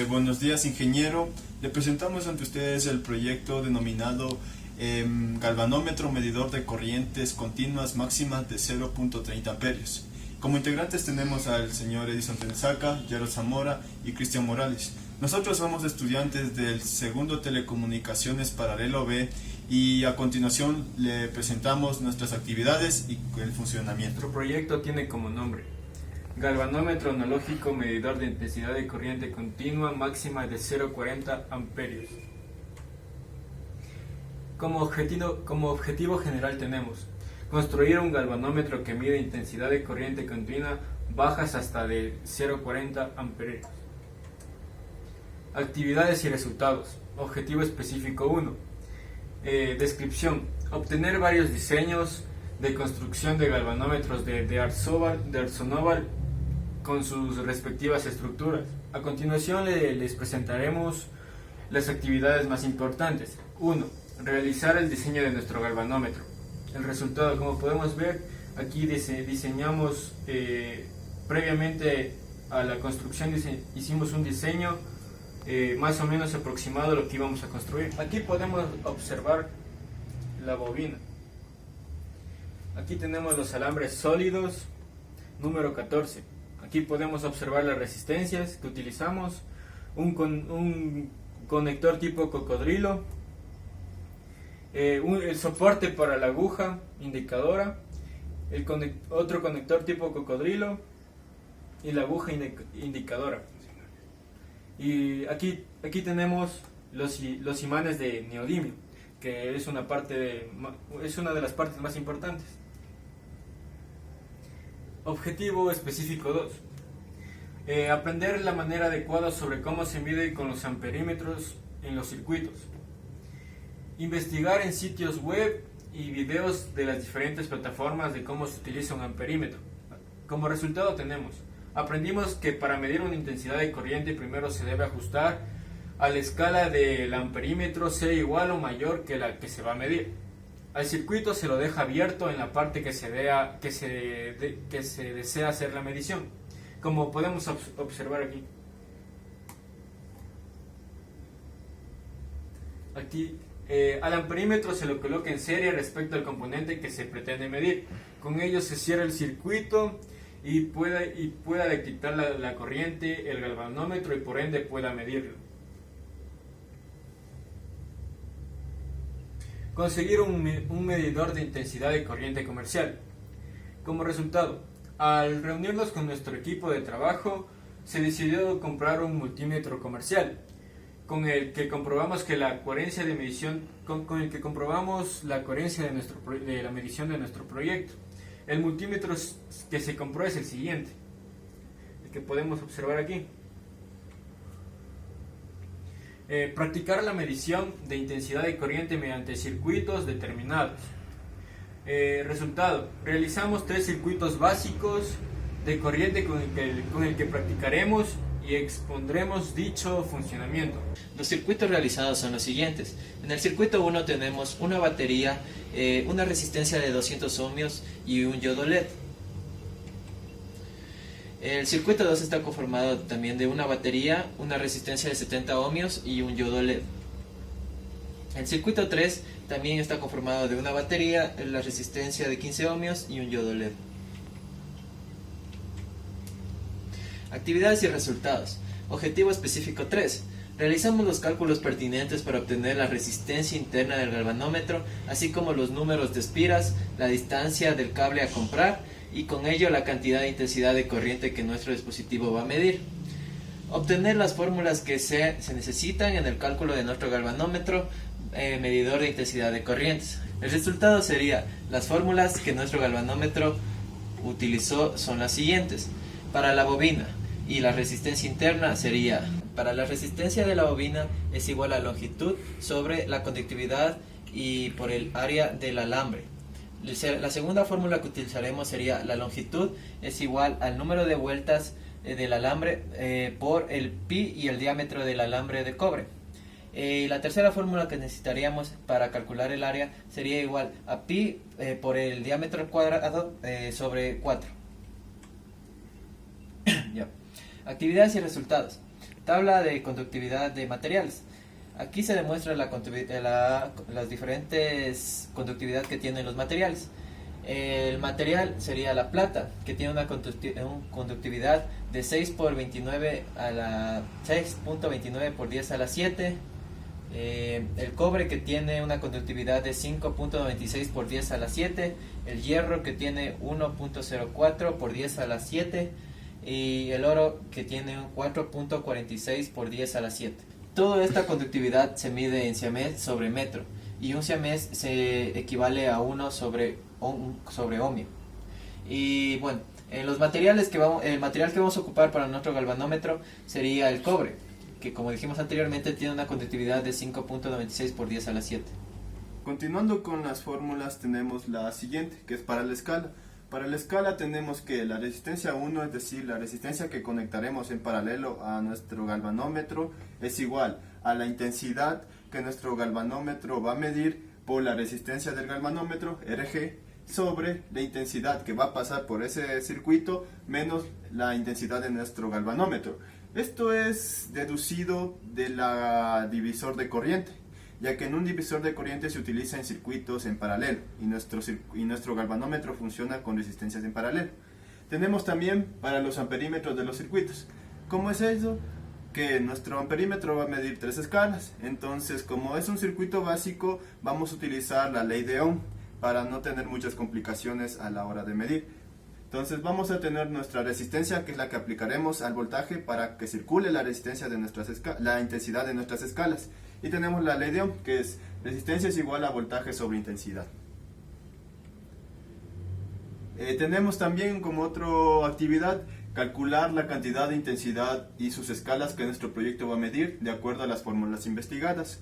Buenos días, ingeniero. Le presentamos ante ustedes el proyecto denominado galvanómetro medidor de corrientes continuas máximas de 0.30 amperios. Como integrantes tenemos al señor Edison Tenesaca, Yaro Zamora y Cristian Morales. Nosotros somos estudiantes del segundo Telecomunicaciones Paralelo B y a continuación le presentamos nuestras actividades y el funcionamiento. Nuestro proyecto tiene como nombre galvanómetro analógico medidor de intensidad de corriente continua máxima de 0.40 amperios. Como objetivo general tenemos construir un galvanómetro que mide intensidad de corriente continua bajas hasta de 0.40 amperios. Actividades y resultados. Objetivo específico 1. Descripción. Obtener varios diseños de construcción de galvanómetros de Arzonoval con sus respectivas estructuras. A continuación les presentaremos las actividades más importantes. 1. Realizar el diseño de nuestro galvanómetro. El resultado, como podemos ver, aquí diseñamos previamente a la construcción, hicimos un diseño más o menos aproximado a lo que íbamos a construir. Aquí podemos observar la bobina. Aquí tenemos los alambres sólidos número 14. Aquí podemos observar las resistencias que utilizamos, un conector tipo cocodrilo, el soporte para la aguja indicadora, otro conector tipo cocodrilo y la aguja indicadora. Y aquí tenemos los imanes de neodimio, que es una de las partes más importantes. Objetivo específico 2. Aprender la manera adecuada sobre cómo se mide con los amperímetros en los circuitos. Investigar en sitios web y videos de las diferentes plataformas de cómo se utiliza un amperímetro. Como resultado aprendimos que para medir una intensidad de corriente primero se debe ajustar a la escala del amperímetro sea igual o mayor que la que se va a medir. Al circuito se lo deja abierto en la parte que se desea hacer la medición, como podemos observar aquí. Al amperímetro se lo coloca en serie respecto al componente que se pretende medir. Con ello se cierra el circuito y pueda detectar la corriente, el galvanómetro y por ende pueda medirlo. Conseguir un medidor de intensidad de corriente comercial. Como resultado, al reunirnos con nuestro equipo de trabajo, se decidió comprar un multímetro comercial, con el que comprobamos que la coherencia de medición, con el que comprobamos la coherencia de la medición de nuestro proyecto. El multímetro que se compró es el siguiente, el que podemos observar aquí. Practicar la medición de intensidad de corriente mediante circuitos determinados. Resultado, realizamos 3 circuitos básicos de corriente con el que practicaremos y expondremos dicho funcionamiento. Los circuitos realizados son los siguientes. En el circuito 1 tenemos una batería, una resistencia de 200 ohmios y un diodo LED. El circuito 2 está conformado también de una batería, una resistencia de 70 ohmios y un diodo LED. El circuito 3 también está conformado de una batería, la resistencia de 15 ohmios y un diodo LED. Actividades y resultados. Objetivo específico 3. Realizamos los cálculos pertinentes para obtener la resistencia interna del galvanómetro, así como los números de espiras, la distancia del cable a comprar y con ello la cantidad de intensidad de corriente que nuestro dispositivo va a medir. Obtener las fórmulas que se necesitan en el cálculo de nuestro galvanómetro medidor de intensidad de corrientes. El resultado sería, las fórmulas que nuestro galvanómetro utilizó son las siguientes. Para la bobina y la resistencia interna sería, para la resistencia de la bobina es igual a longitud sobre la conductividad y por el área del alambre. La segunda fórmula que utilizaremos sería, la longitud es igual al número de vueltas del alambre por el pi y el diámetro del alambre de cobre. La tercera fórmula que necesitaríamos para calcular el área sería igual a pi por el diámetro al cuadrado sobre 4. Ya. Actividades y resultados. Tabla de conductividad de materiales. Aquí se demuestra las diferentes conductividad que tienen los materiales. El material sería la plata, que tiene una conductividad de 6.29 por 10 a la 7. El cobre, que tiene una conductividad de 5.96 por 10 a la 7. El hierro, que tiene 1.04 por 10 a la 7. Y el oro, que tiene un 4.46 por 10 a la 7. Toda esta conductividad se mide en siamés sobre metro, y un siamés se equivale a 1 sobre ohmio. Y bueno, en los materiales el material que vamos a ocupar para nuestro galvanómetro sería el cobre, que como dijimos anteriormente tiene una conductividad de 5.96 por 10 a la 7. Continuando con las fórmulas, tenemos la siguiente, que es para la escala. Para la escala tenemos que la resistencia 1, es decir, la resistencia que conectaremos en paralelo a nuestro galvanómetro, es igual a la intensidad que nuestro galvanómetro va a medir por la resistencia del galvanómetro, RG, sobre la intensidad que va a pasar por ese circuito menos la intensidad de nuestro galvanómetro. Esto es deducido de la divisor de corriente, ya que en un divisor de corriente se utiliza en circuitos en paralelo y nuestro galvanómetro funciona con resistencias en paralelo. Tenemos también para los amperímetros de los circuitos. ¿Cómo es eso? Que nuestro amperímetro va a medir 3 escalas. Entonces, como es un circuito básico, vamos a utilizar la ley de Ohm para no tener muchas complicaciones a la hora de medir. Entonces vamos a tener nuestra resistencia, que es la que aplicaremos al voltaje para que circule la resistencia de la intensidad de nuestras escalas. Y tenemos la ley de Ohm, que es resistencia es igual a voltaje sobre intensidad. Tenemos también como otra actividad calcular la cantidad de intensidad y sus escalas que nuestro proyecto va a medir de acuerdo a las fórmulas investigadas.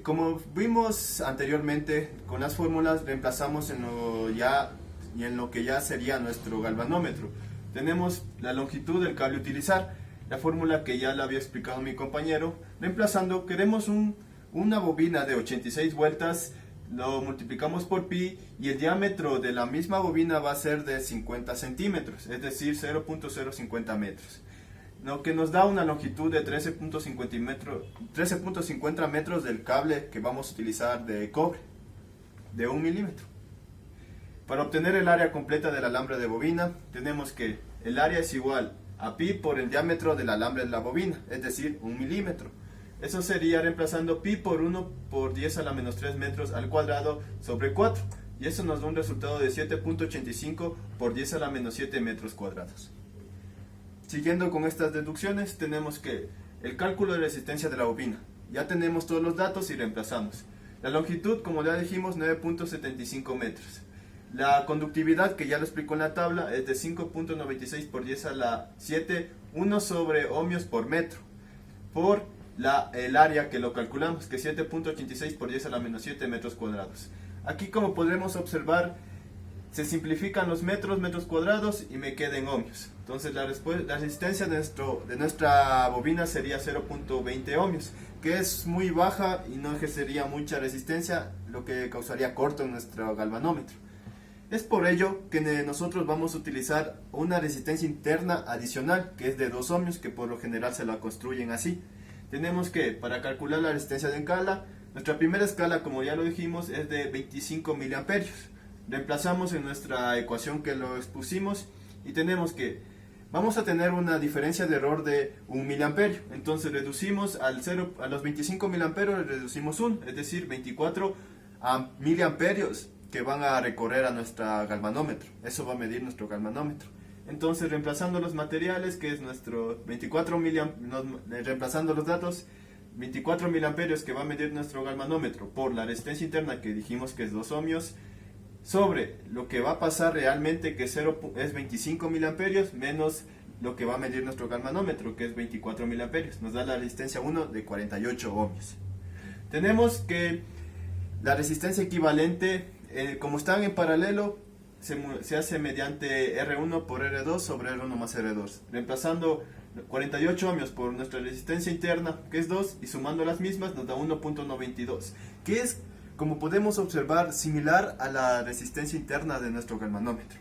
Como vimos anteriormente, con las fórmulas reemplazamos en lo que ya sería nuestro galvanómetro. Tenemos la longitud del cable a utilizar, la fórmula que ya le había explicado mi compañero. Reemplazando, queremos una bobina de 86 vueltas, lo multiplicamos por pi y el diámetro de la misma bobina va a ser de 50 centímetros, es decir 0.050 metros, lo que nos da una longitud de 13.50 metros del cable que vamos a utilizar de cobre, de 1 milímetro. Para obtener el área completa del alambre de bobina, tenemos que el área es igual a pi por el diámetro del alambre de la bobina, es decir, 1 milímetro. Eso sería reemplazando pi por 1 por 10 a la menos 3 metros al cuadrado sobre 4. Y eso nos da un resultado de 7.85 por 10 a la menos 7 metros cuadrados. Siguiendo con estas deducciones, tenemos que el cálculo de resistencia de la bobina. Ya tenemos todos los datos y reemplazamos. La longitud, como ya dijimos, 9.75 metros. La conductividad, que ya lo explico en la tabla, es de 5.96 por 10 a la 7, 1 sobre ohmios por metro, por el área que lo calculamos, que es 7.86 por 10 a la menos 7 metros cuadrados. Aquí, como podremos observar, se simplifican los metros cuadrados y me queda en ohmios. Entonces la resistencia de nuestra bobina sería 0.20 ohmios, que es muy baja y no ejercería mucha resistencia, lo que causaría corto en nuestro galvanómetro. Es por ello que nosotros vamos a utilizar una resistencia interna adicional, que es de 2 ohmios, que por lo general se la construyen así. Tenemos que, para calcular la resistencia de escala, nuestra primera escala, como ya lo dijimos, es de 25 miliamperios. Reemplazamos en nuestra ecuación que lo expusimos y tenemos que vamos a tener una diferencia de error de 1 miliamperio. Entonces reducimos a los 25 miliamperios, reducimos 1, es decir, 24 miliamperios que van a recorrer a nuestro galvanómetro. Eso va a medir nuestro galvanómetro. Entonces, reemplazando los materiales, que es nuestro reemplazando los datos, 24 miliamperios que va a medir nuestro galvanómetro por la resistencia interna que dijimos que es 2 ohmios, sobre lo que va a pasar realmente, que es 25 miliamperios, menos lo que va a medir nuestro galvanómetro, que es 24 miliamperios. Nos da la resistencia 1 de 48 ohmios. Tenemos que la resistencia equivalente, como están en paralelo, se hace mediante R1 por R2 sobre R1 más R2, reemplazando 48 ohmios por nuestra resistencia interna, que es 2, y sumando las mismas nos da 1.92, que es, como podemos observar, similar a la resistencia interna de nuestro galvanómetro.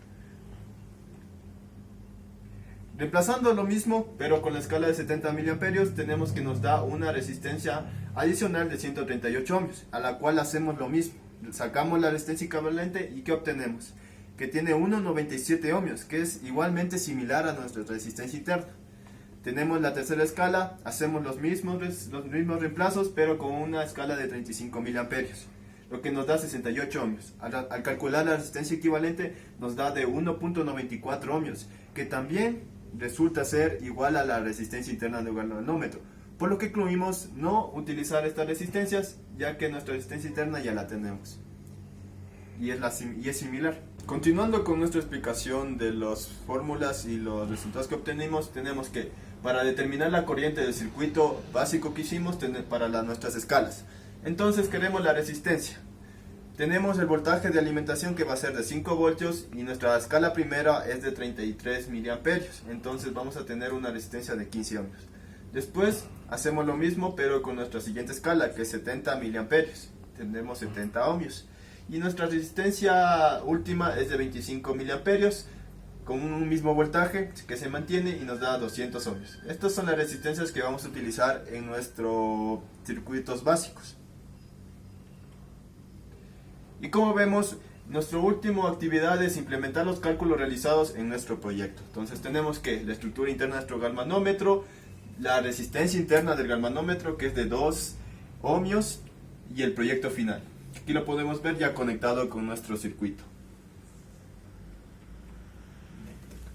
Reemplazando lo mismo, pero con la escala de 70 miliamperios, tenemos que nos da una resistencia adicional de 138 ohmios, a la cual hacemos lo mismo. Sacamos la resistencia equivalente y ¿qué obtenemos? Que tiene 1,97 ohmios, que es igualmente similar a nuestra resistencia interna. Tenemos la tercera escala, hacemos los mismos reemplazos, pero con una escala de 35 miliamperios, lo que nos da 68 ohmios. Al calcular la resistencia equivalente, nos da de 1,94 ohmios, que también resulta ser igual a la resistencia interna del galvanómetro, por lo que incluimos no utilizar estas resistencias, ya que nuestra resistencia interna ya la tenemos y es similar. Continuando con nuestra explicación de las fórmulas y los resultados que obtenimos, tenemos que para determinar la corriente del circuito básico que hicimos para nuestras escalas, entonces queremos la resistencia. Tenemos el voltaje de alimentación, que va a ser de 5 voltios, y nuestra escala primera es de 33 miliamperios, entonces vamos a tener una resistencia de 15 ohmios. Después hacemos lo mismo, pero con nuestra siguiente escala, que es 70 miliamperios, tendremos 70 ohmios. Y nuestra resistencia última es de 25 miliamperios, con un mismo voltaje que se mantiene y nos da 200 ohmios. Estas son las resistencias que vamos a utilizar en nuestros circuitos básicos. Y como vemos, nuestra última actividad es implementar los cálculos realizados en nuestro proyecto. Entonces tenemos que la estructura interna de nuestro galvanómetro, la resistencia interna del galvanómetro, que es de 2 ohmios, y el proyecto final. Aquí lo podemos ver ya conectado con nuestro circuito.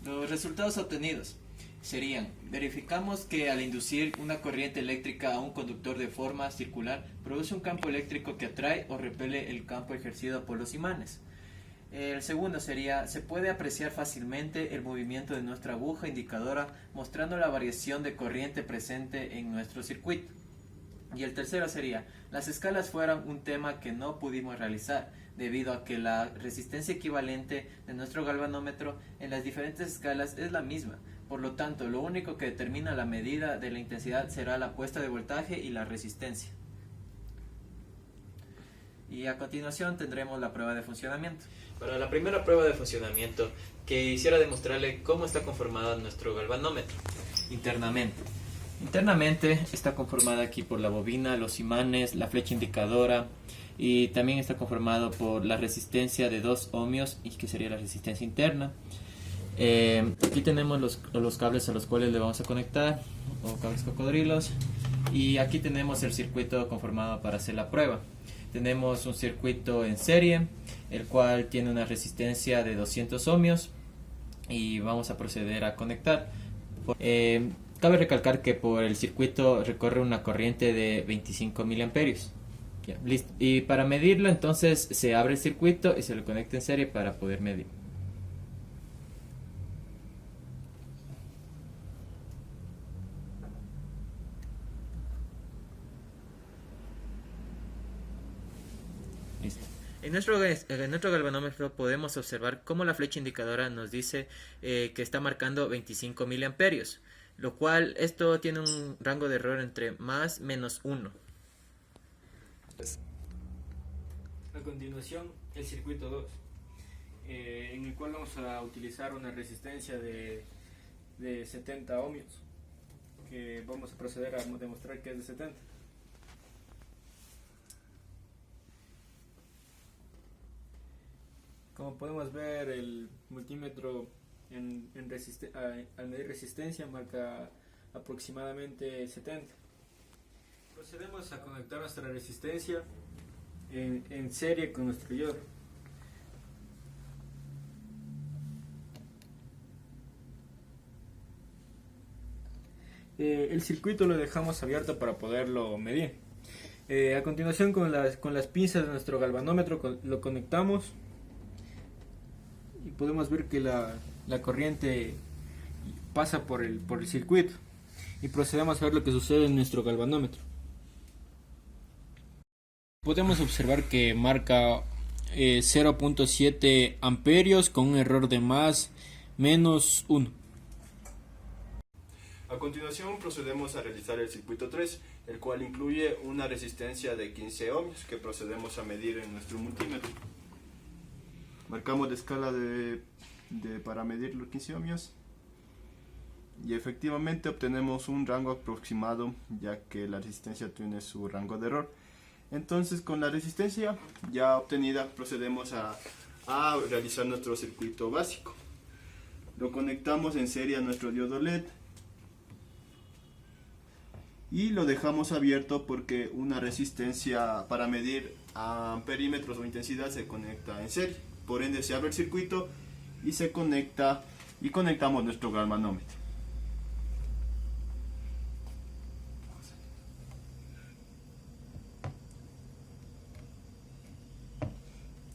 Los resultados obtenidos serían: verificamos que al inducir una corriente eléctrica a un conductor de forma circular, produce un campo eléctrico que atrae o repele el campo ejercido por los imanes. El segundo sería: se puede apreciar fácilmente el movimiento de nuestra aguja indicadora, mostrando la variación de corriente presente en nuestro circuito. Y el tercero sería: las escalas fueron un tema que no pudimos realizar, debido a que la resistencia equivalente de nuestro galvanómetro en las diferentes escalas es la misma. Por lo tanto, lo único que determina la medida de la intensidad será la puesta de voltaje y la resistencia. Y a continuación tendremos la prueba de funcionamiento. Para la primera prueba de funcionamiento, quisiera demostrarle cómo está conformado nuestro galvanómetro internamente. Internamente está conformada aquí por la bobina, los imanes, la flecha indicadora, y también está conformado por la resistencia de 2 ohmios, y que sería la resistencia interna. Aquí tenemos los cables a los cuales le vamos a conectar, o cables cocodrilos, y aquí tenemos el circuito conformado para hacer la prueba. Tenemos un circuito en serie, el cual tiene una resistencia de 200 ohmios, y vamos a proceder a conectar. Cabe recalcar que por el circuito recorre una corriente de 25 miliamperios. Ya, listo. Y para medirlo, entonces se abre el circuito y se lo conecta en serie para poder medir. Listo. En nuestro galvanómetro podemos observar cómo la flecha indicadora nos dice que está marcando 25 miliamperios, lo cual esto tiene un rango de error entre más menos 1. A continuación, el circuito 2, en el cual vamos a utilizar una resistencia de 70 ohmios, que vamos a proceder a demostrar que es de 70. Como podemos ver, el multímetro al medir resistencia marca aproximadamente 70. Procedemos a conectar nuestra resistencia en serie con nuestro diodo. El circuito lo dejamos abierto para poderlo medir. A continuación, con las pinzas de nuestro galvanómetro lo conectamos y podemos ver que la corriente pasa por el circuito, y procedemos a ver lo que sucede en nuestro galvanómetro. Podemos observar que marca 0.7 amperios con un error de más menos 1. A continuación procedemos a realizar el circuito 3, el cual incluye una resistencia de 15 ohmios que procedemos a medir en nuestro multímetro. Marcamos la escala para medir los 15 ohmios. y efectivamente obtenemos un rango aproximado, ya que la resistencia tiene su rango de error. Entonces, con la resistencia ya obtenida procedemos a realizar nuestro circuito básico. Lo conectamos en serie a nuestro diodo LED y lo dejamos abierto porque una resistencia para medir amperímetros o intensidad se conecta en serie. Por ende se abre el circuito y se conecta y conectamos nuestro galvanómetro.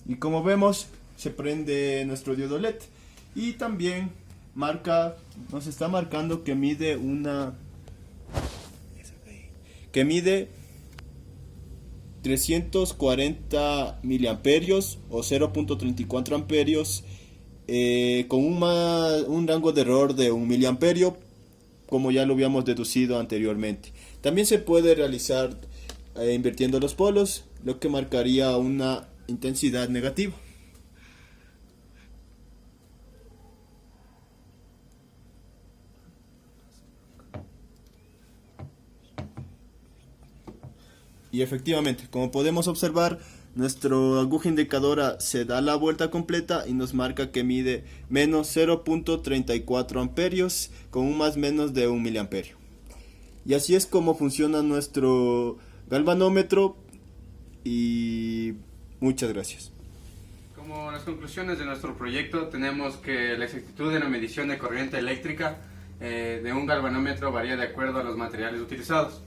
Y como vemos, se prende nuestro diodo LED y también nos está marcando que mide 340 miliamperios o 0.34 amperios, con un rango de error de 1 miliamperio, como ya lo habíamos deducido anteriormente. También se puede realizar invirtiendo los polos, lo que marcaría una intensidad negativa. Y efectivamente, como podemos observar, nuestro aguja indicadora se da la vuelta completa y nos marca que mide menos 0.34 amperios con un más menos de 1 miliamperio. Y así es como funciona nuestro galvanómetro, y muchas gracias. Como las conclusiones de nuestro proyecto, tenemos que la exactitud en la medición de corriente eléctrica de un galvanómetro varía de acuerdo a los materiales utilizados.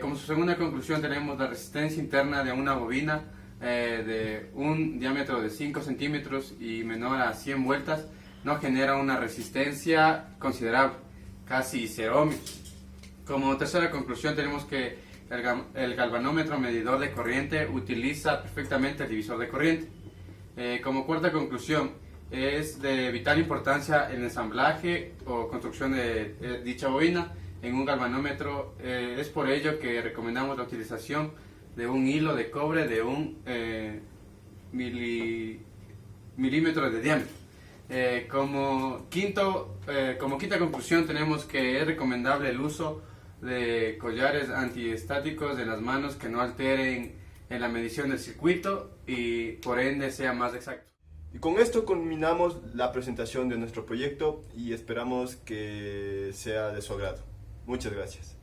Como su segunda conclusión, tenemos la resistencia interna de una bobina de un diámetro de 5 centímetros y menor a 100 vueltas no genera una resistencia considerable, casi 0 ohmios. Como tercera conclusión, tenemos que el galvanómetro medidor de corriente utiliza perfectamente el divisor de corriente. Como cuarta conclusión, es de vital importancia el ensamblaje o construcción de dicha bobina en un galvanómetro. Es por ello que recomendamos la utilización de un hilo de cobre de un milímetro de diámetro. Como quinta conclusión, tenemos que es recomendable el uso de collares antiestáticos de las manos que no alteren en la medición del circuito y por ende sea más exacto. Y con esto culminamos la presentación de nuestro proyecto y esperamos que sea de su agrado. Muchas gracias.